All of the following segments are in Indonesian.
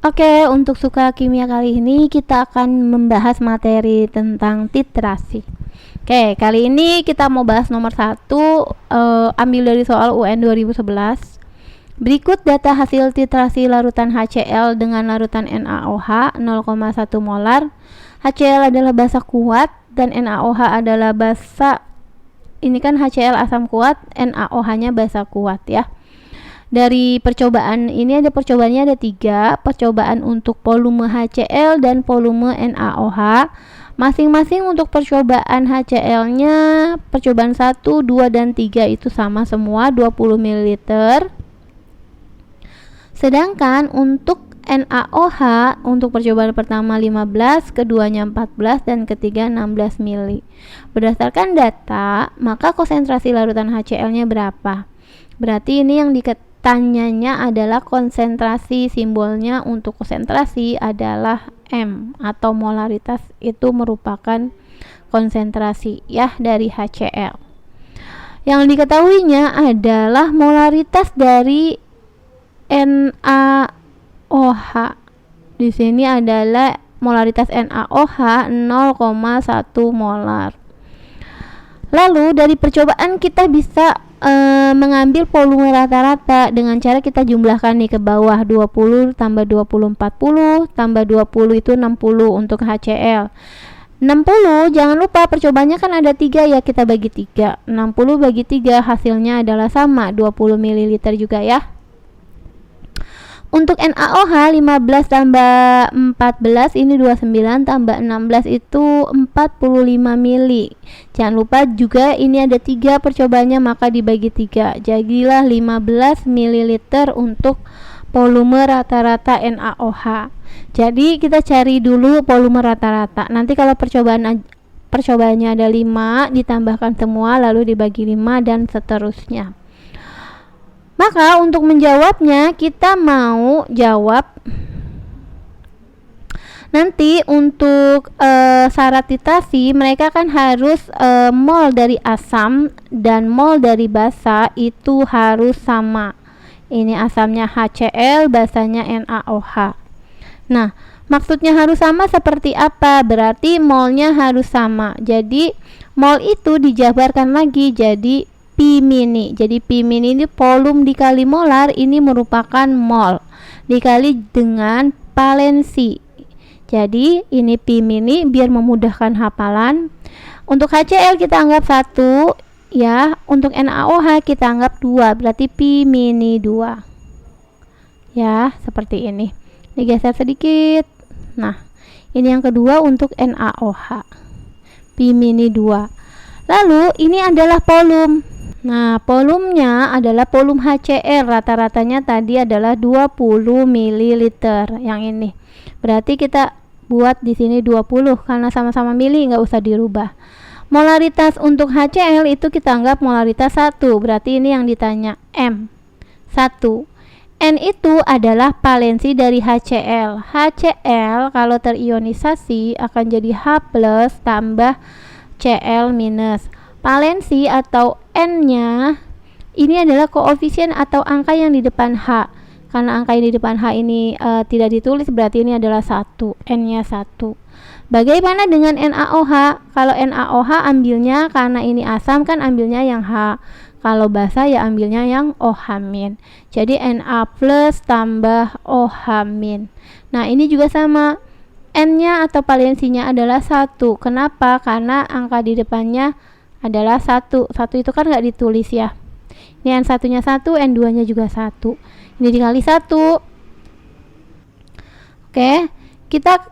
Oke, untuk suka kimia kali ini kita akan membahas materi tentang titrasi. Oke, kali ini kita mau bahas nomor 1, ambil dari soal UN 2011. Berikut data hasil titrasi larutan HCl dengan larutan NaOH 0,1 molar. HCl adalah basa kuat dan NaOH adalah basa. Ini kan HCl asam kuat, NaOH-nya basa kuat ya. Dari percobaan ini percobaannya ada 3, percobaan untuk volume HCl dan volume NaOH. Masing-masing untuk percobaan HCl-nya, percobaan 1, 2, dan 3 itu sama semua 20 ml. Sedangkan untuk NaOH untuk percobaan pertama 15, keduanya 14, dan ketiga 16 ml. Berdasarkan data, maka konsentrasi larutan HCl-nya berapa? Berarti ini yang tanyanya adalah konsentrasi, simbolnya untuk konsentrasi adalah M atau molaritas, itu merupakan konsentrasi ya dari HCl. Yang diketahuinya adalah molaritas dari NaOH. Di sini adalah molaritas NaOH 0,1 molar. Lalu dari percobaan kita bisa mengambil volume rata-rata dengan cara kita jumlahkan nih ke bawah, 20 tambah 20 40 tambah 20 itu 60 untuk HCl. 60 jangan lupa percobaannya kan ada 3 ya, kita bagi 3. 60 bagi 3 hasilnya adalah sama 20 ml juga ya. Untuk NaOH 15 tambah 14 ini 29 tambah 16 itu 45 mili. Jangan lupa juga ini ada 3 percobaannya, maka dibagi 3. Jadilah 15 ml untuk volume rata-rata NaOH. Jadi kita cari dulu volume rata-rata. Nanti kalau percobaannya ada 5 ditambahkan semua lalu dibagi 5 dan seterusnya. Maka untuk menjawabnya kita mau jawab nanti untuk syarat titrasi mereka kan harus mol dari asam dan mol dari basa itu harus sama. Ini asamnya HCl, basanya NaOH. Nah, maksudnya harus sama seperti apa? Berarti molnya harus sama. Jadi mol itu dijabarkan lagi jadi Pi mini. Jadi Pi mini ini volume dikali molar, ini merupakan mol dikali dengan valensi. Jadi ini Pi mini biar memudahkan hafalan. Untuk HCl kita anggap 1 ya, untuk NaOH kita anggap 2, berarti Pi mini 2 ya, seperti ini. Digeser sedikit. Nah, ini yang kedua untuk NaOH, Pi mini 2. Lalu ini adalah volume. Nah, volumenya adalah volume HCl, rata-ratanya tadi adalah 20 ml yang ini. Berarti kita buat di sini 20 karena sama-sama mili, nggak usah dirubah. Molaritas untuk HCl itu kita anggap molaritas 1, berarti ini yang ditanya M. 1. N itu adalah valensi dari HCl. HCl kalau terionisasi akan jadi H+ tambah Cl-. Valensi atau N-nya ini adalah koefisien atau angka yang di depan H. Karena angka yang di depan H ini tidak ditulis, berarti ini adalah 1, N-nya 1. Bagaimana dengan NaOH? Kalau NaOH ambilnya, karena ini asam kan ambilnya yang H. Kalau basa ya ambilnya yang OH-. Jadi Na+ tambah OH-. Nah, ini juga sama. N-nya atau valensinya adalah 1. Kenapa? Karena angka di depannya adalah 1. 1 itu kan nggak ditulis ya. Ini N1-nya 1, N2-nya juga 1. Ini dikali 1. Oke, kita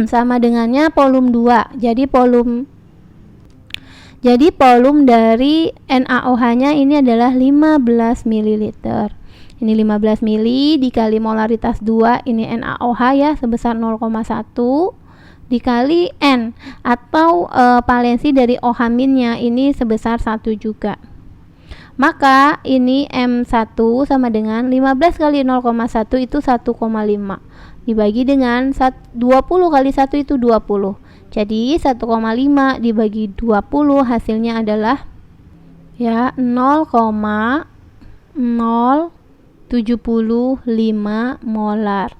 sama dengannya volume 2. Jadi volume dari NaOH-nya ini adalah 15 ml. Ini 15 mili dikali molaritas 2, ini NaOH ya sebesar 0,1 dikali N atau valensi dari OH-nya ini sebesar 1 juga. Maka ini M1 sama dengan 15 kali 0,1 itu 1,5 dibagi dengan 20 kali 1 itu 20. Jadi 1,5 dibagi 20 hasilnya adalah ya 0,0 molar.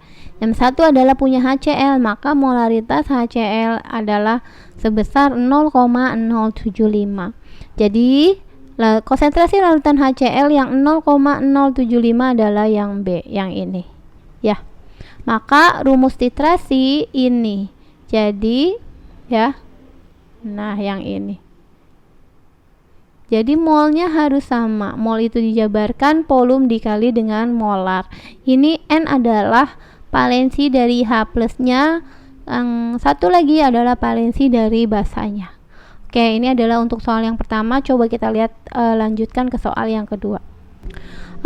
Yang satu adalah punya HCl, maka molaritas HCl adalah sebesar 0,075. Jadi konsentrasi larutan HCl yang 0,075 adalah yang B, yang ini ya. Maka rumus titrasi ini jadi ya, nah yang ini. Jadi molnya harus sama. Mol itu dijabarkan volum dikali dengan molar. Ini N adalah valensi dari H plusnya. Yang satu lagi adalah valensi dari basanya. Oke, ini adalah untuk soal yang pertama. Coba kita lihat lanjutkan ke soal yang kedua.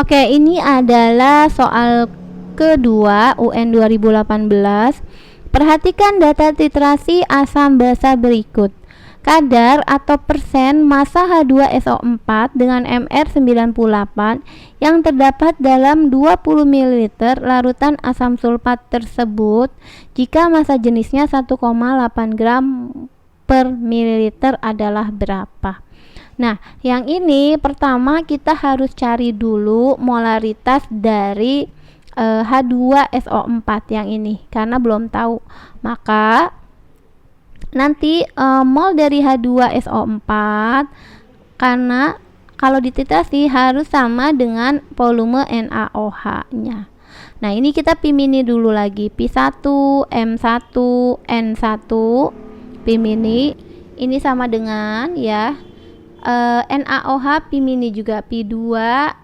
Oke, ini adalah soal kedua UN 2018. Perhatikan data titrasi asam basa berikut. Kadar atau persen massa H2SO4 dengan MR98 yang terdapat dalam 20 ml larutan asam sulfat tersebut jika massa jenisnya 1,8 gram per mililiter adalah berapa? Nah, yang ini pertama kita harus cari dulu molaritas dari H2SO4 yang ini karena belum tahu. Maka nanti mol dari H2SO4 karena kalau dititrasi harus sama dengan volume NaOH-nya. Nah, ini kita pi mini dulu lagi. Pi1, M1, N1 pi mini ini sama dengan ya NaOH pi mini juga pi2,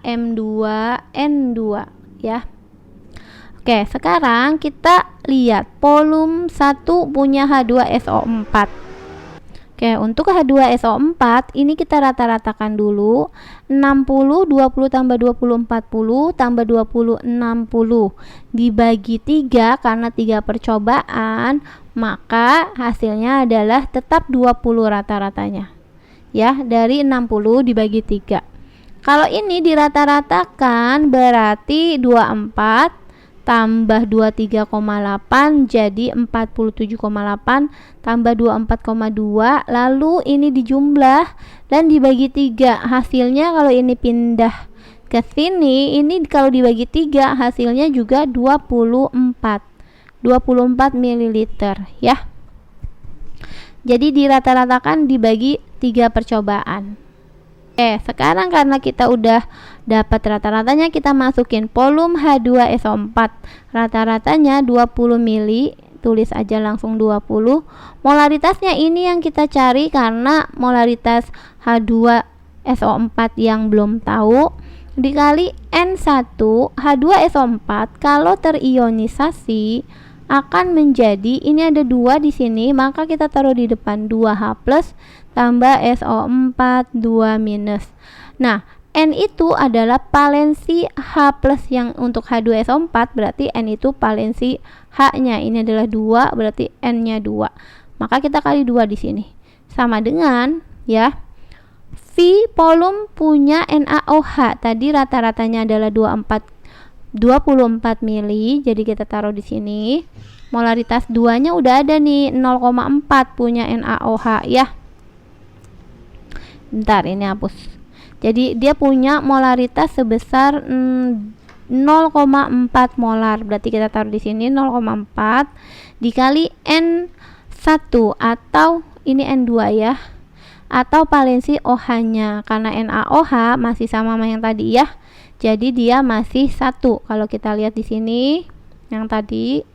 M2, N2 ya. Oke, sekarang kita lihat volume 1 punya H2SO4. Oke, untuk H2SO4 ini kita rata-ratakan dulu. 60, 20 tambah 20, 40 tambah 20, 60 dibagi 3 karena 3 percobaan, maka hasilnya adalah tetap 20 rata-ratanya. Ya, dari 60 dibagi 3. Kalau ini dirata-ratakan berarti 24 tambah 23,8 jadi 47,8 tambah 24,2, lalu ini dijumlah dan dibagi 3. Hasilnya kalau ini pindah ke sini, ini kalau dibagi 3 hasilnya juga 24 ml ya. Jadi dirata-ratakan dibagi 3 percobaan. Sekarang karena kita udah dapat rata-ratanya, kita masukin volume H2SO4 rata-ratanya 20 mili, tulis aja langsung 20. Molaritasnya ini yang kita cari karena molaritas H2SO4 yang belum tahu dikali N1 H2SO4 kalau terionisasi akan menjadi, ini ada 2 di sini, maka kita taruh di depan 2H plus tambah SO4 2 minus. Nah, N itu adalah valensi H plus yang untuk H2SO4, berarti N itu valensi H-nya. Ini adalah 2, berarti N-nya 2. Maka kita kali 2 di sini. Sama dengan ya V volume punya NaOH. Tadi rata-ratanya adalah 24 mili, jadi kita taruh di sini. Molaritas 2-nya udah ada nih, 0,4 punya NaOH ya. Bentar, ini hapus. Jadi dia punya molaritas sebesar 0,4 molar. Berarti kita taruh di sini 0,4 dikali N1 atau ini N2 ya. Atau valensi OH-nya karena NaOH masih sama yang tadi ya. Jadi dia masih 1. Kalau kita lihat di sini yang tadi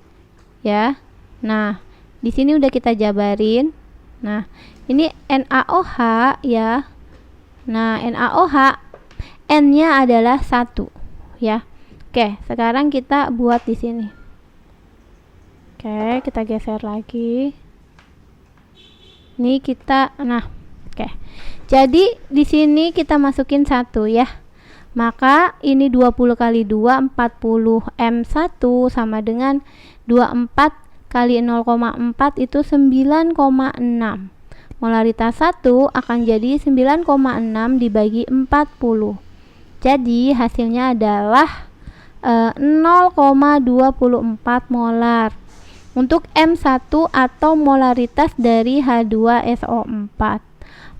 ya. Nah, di sini udah kita jabarin. Nah, ini NaOH ya. Nah, NaOH N-nya adalah 1 ya. Oke, sekarang kita buat di sini. Oke, kita geser lagi. Ini kita oke. Jadi di sini kita masukin 1 ya. Maka ini 20 kali 2 40 M1 sama dengan 24 kali 0,4 itu 9,6. Molaritas 1 akan jadi 9,6 dibagi 40. Jadi hasilnya adalah 0,24 molar untuk M1 atau molaritas dari H2SO4.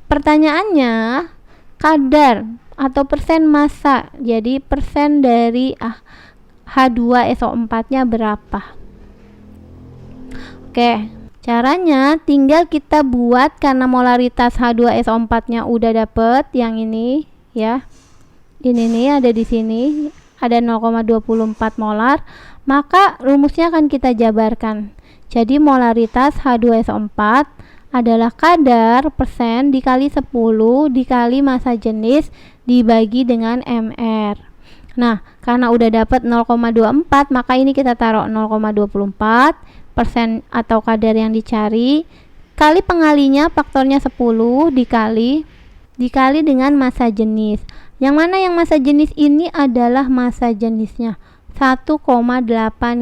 Pertanyaannya, kadar atau persen massa. Jadi persen dari H2SO4 nya berapa. Oke, caranya tinggal kita buat, karena molaritas H2SO4 nya udah dapet yang ini ya. Ini nih ada di sini, ada 0,24 molar, maka rumusnya akan kita jabarkan. Jadi molaritas H2SO4 adalah kadar persen dikali 10 dikali massa jenis dibagi dengan MR. Nah, karena udah dapat 0,24, maka ini kita taruh 0,24 persen atau kadar yang dicari kali pengalinya, faktornya 10 dikali dengan massa jenis. Yang mana yang massa jenis ini adalah massa jenisnya 1,8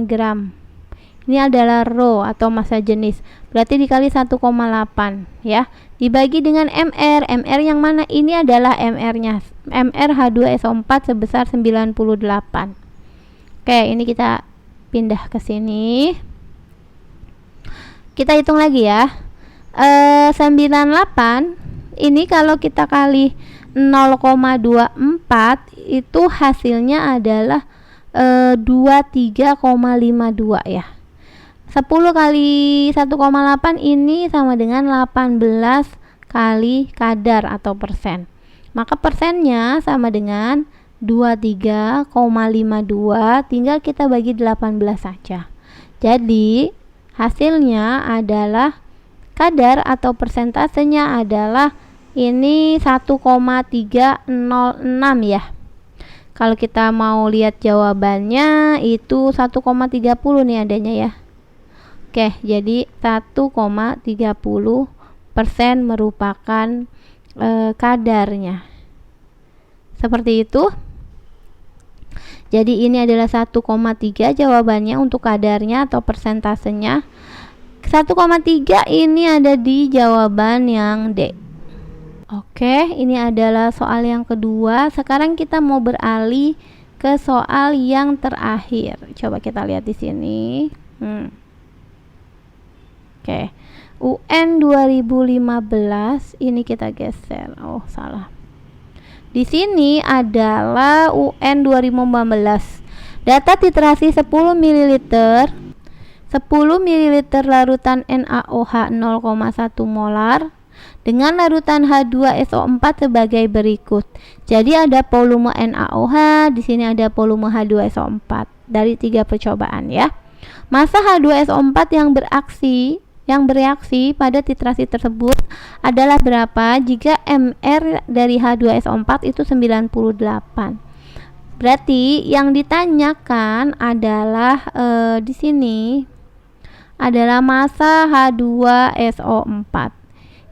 gram. Ini adalah rho atau massa jenis. Berarti dikali 1,8 ya. Dibagi dengan MR. MR yang mana? Ini adalah MR-nya. MR H2SO4 sebesar 98. Oke, ini kita pindah ke sini. Kita hitung lagi ya. 98 ini kalau kita kali 0,24 itu hasilnya adalah 23,52 ya. 10 kali 1,8 ini sama dengan 18 kali kadar atau persen. Maka persennya sama dengan 23,52, tinggal kita bagi 18 saja. Jadi hasilnya adalah kadar atau persentasenya adalah ini 1,306 ya. Kalau kita mau lihat jawabannya itu 1,30 nih adanya ya. Oke, jadi 1,30% merupakan kadarnya. Seperti itu. Jadi ini adalah 1,3 jawabannya untuk kadarnya atau persentasenya. 1,3 ini ada di jawaban yang D. Oke, ini adalah soal yang kedua. Sekarang kita mau beralih ke soal yang terakhir. Coba kita lihat di sini. Oke. UN 2015 ini kita geser. Oh, salah. Di sini adalah UN 2015. Data titrasi 10 ml 10 ml larutan NaOH 0,1 molar dengan larutan H2SO4 sebagai berikut. Jadi ada volume NaOH, di sini ada volume H2SO4 dari 3 percobaan ya. Massa H2SO4 yang bereaksi pada titrasi tersebut adalah berapa jika MR dari H2SO4 itu 98. Berarti yang ditanyakan adalah di sini adalah massa H2SO4.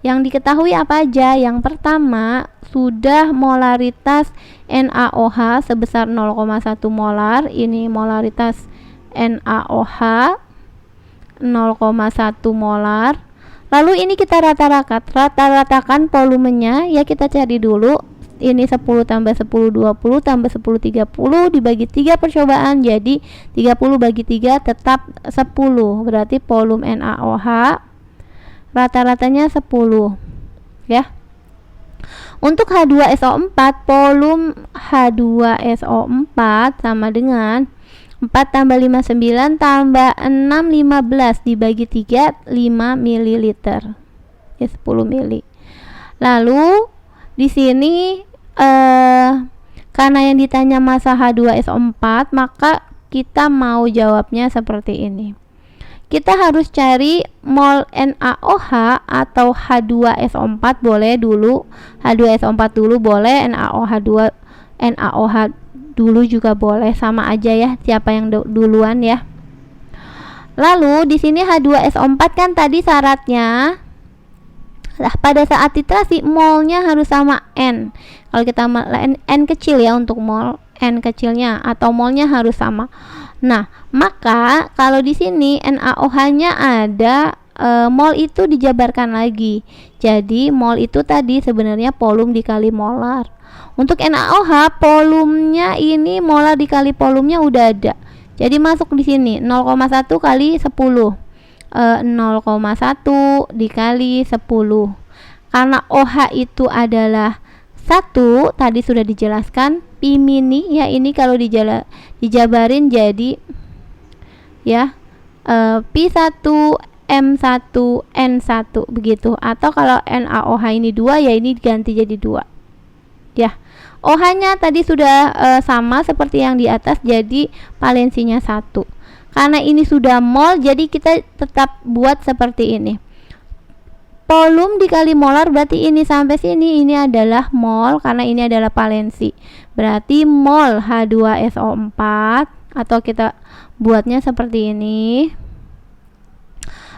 Yang diketahui apa aja? Yang pertama, sudah molaritas NaOH sebesar 0,1 molar. Ini molaritas NaOH 0,1 molar. Lalu ini kita rata-ratakan volumenya ya, kita cari dulu. Ini 10 tambah 10 20 tambah 10 30 dibagi 3 percobaan, jadi 30 bagi 3 tetap 10. Berarti volume NaOH rata-ratanya 10 ya. Untuk H2SO4, volume H2SO4 sama dengan 4 tambah 5 9 tambah 6 15 dibagi 3 5 ml ya, 10 ml. Lalu di sini karena yang ditanya massa H2SO4, maka kita mau jawabnya seperti ini. Kita harus cari mol NaOH atau H2SO4 boleh dulu, H2SO4 dulu boleh, NaOH dulu juga boleh, sama aja ya siapa yang duluan ya. Lalu di sini H2SO4 kan tadi syaratnya pada saat titrasi molnya harus sama N. Kalau kita N kecil ya untuk mol, N kecilnya atau molnya harus sama. Nah, maka kalau di sini NaOH-nya ada, mol itu dijabarkan lagi. Jadi mol itu tadi sebenarnya volume dikali molar. Untuk NaOH volumenya ini molar dikali volumenya udah ada. Jadi masuk di sini 0,1 kali 10. 0,1 dikali 10. Karena OH itu adalah 1 tadi sudah dijelaskan, pi mini ya, ini kalau dijabarin jadi ya Pi1 M1 N1 begitu, atau kalau NaOH ini 2 ya ini diganti jadi 2 ya. OH nya tadi sudah sama seperti yang di atas, jadi valensinya 1. Karena ini sudah mol, jadi kita tetap buat seperti ini. Volum dikali molar, berarti ini sampai sini ini adalah mol karena ini adalah valensi. Berarti mol H2SO4, atau kita buatnya seperti ini.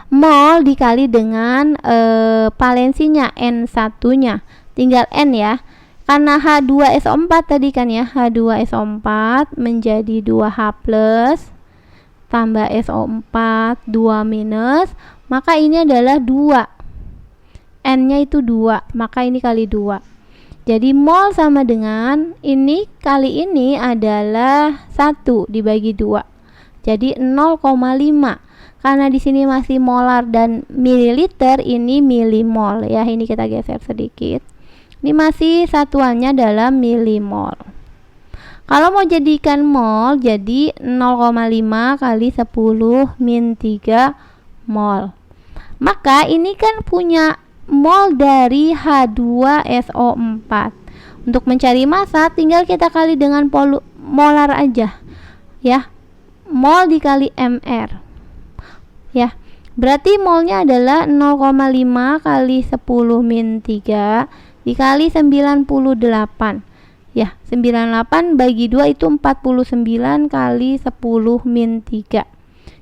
Mol dikali dengan valensinya N1-nya. Tinggal N ya. Karena H2SO4 tadi kan ya, H2SO4 menjadi 2H+ tambah SO4 2-, maka ini adalah 2. N-nya itu 2, maka ini kali 2. Jadi mol sama dengan ini kali ini adalah 1 dibagi 2. Jadi 0,5. Karena di sini masih molar dan mililiter, ini milimol ya. Ini kita geser sedikit. Ini masih satuannya dalam milimol. Kalau mau jadikan mol, jadi 0,5 kali 10⁻³ mol. Maka ini kan punya mol dari H2SO4. Untuk mencari massa tinggal kita kali dengan molar aja ya. Mol dikali mr ya. Berarti molnya adalah 0,5 kali 10⁻³ dikali 98 ya. 98 bagi 2 itu 49 kali 10⁻³.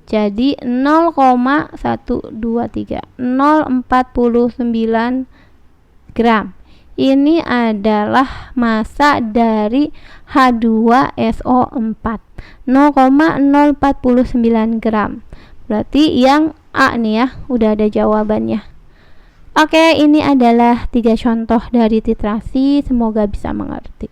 Jadi 0,123 0,49 gram. Ini adalah massa dari H2SO4, 0,049 gram. Berarti yang A nih ya, udah ada jawabannya. Oke, ini adalah 3 contoh dari titrasi, semoga bisa mengerti.